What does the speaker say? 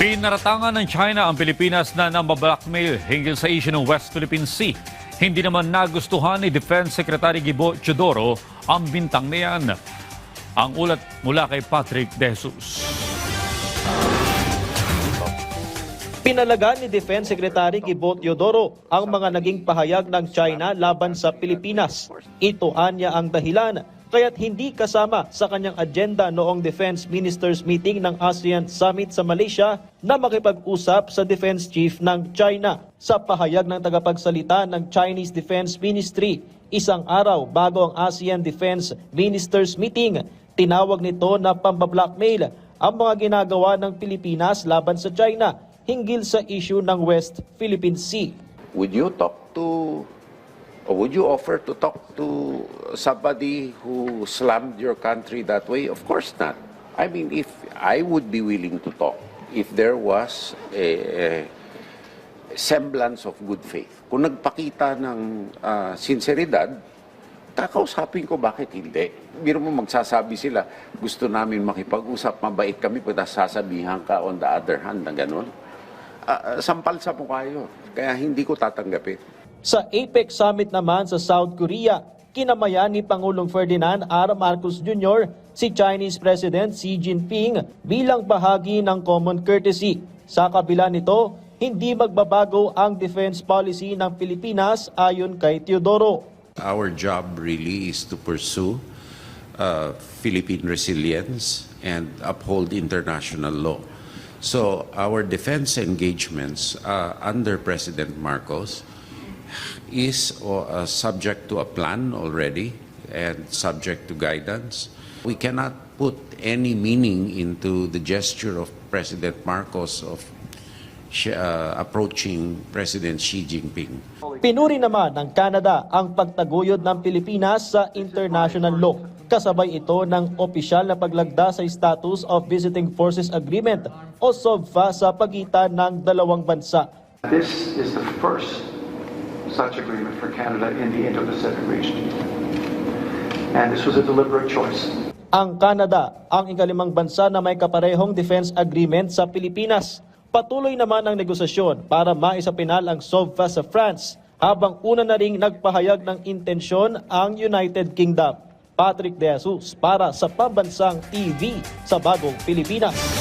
Pinaratangan ng China ang Pilipinas na nambablackmail hinggil sa issue ng West Philippine Sea. Hindi naman nagustuhan ni Defense Secretary Gibo Teodoro ang bintang niyan. Ang ulat mula kay Patrick De Jesus. Pinalagan ni Defense Secretary Gibo Teodoro ang mga naging pahayag ng China laban sa Pilipinas. Ito anya ang dahilan kaya't hindi kasama sa kanyang agenda noong Defense Ministers Meeting ng ASEAN Summit sa Malaysia na makipag-usap sa Defense Chief ng China. Sa pahayag ng tagapagsalita ng Chinese Defense Ministry, isang araw bago ang ASEAN Defense Ministers Meeting, tinawag nito na pambablackmail ang mga ginagawa ng Pilipinas laban sa China hinggil sa issue ng West Philippine Sea. Would you talk to, or would you offer to talk to somebody who slammed your country that way? Of course not. I mean, if I would be willing to talk, if there was a semblance of good faith. Kung nagpakita ng sinseridad, kakausapin ko bakit hindi. Biro mo magsasabi sila, gusto namin makipag-usap, mabait kami, pag sasabihan ka on the other hand na gano'n. Sampal sa mukha yun. Kaya hindi ko tatanggapin. Sa APEC Summit naman sa South Korea, kinamayan ni Pangulong Ferdinand R. Marcos Jr. si Chinese President Xi Jinping bilang bahagi ng common courtesy. Sa kabila nito, hindi magbabago ang defense policy ng Pilipinas ayon kay Teodoro. Our job really is to pursue Philippine resilience and uphold international law. So our defense engagements under President Marcos is subject to a plan already and subject to guidance. We cannot put any meaning into the gesture of President Marcos of approaching President Xi Jinping. Pinuri naman ng Canada ang pagtaguyod ng Pilipinas sa international law. Kasabay ito ng opisyal na paglagda sa Status of Visiting Forces Agreement o SOVFA sa pagitan ng dalawang bansa. This is the first such agreement for Canada in the Indo-Pacific region. And this was a deliberate choice. Ang Canada ang ikalimang bansa na may kaparehong defense agreement sa Pilipinas. Patuloy naman ang negosasyon para maisapinal ang SOVFA sa France, habang una na ring nagpahayag ng intensyon ang United Kingdom. Patrick De Jesus para sa Pambansang TV sa Bagong Pilipinas.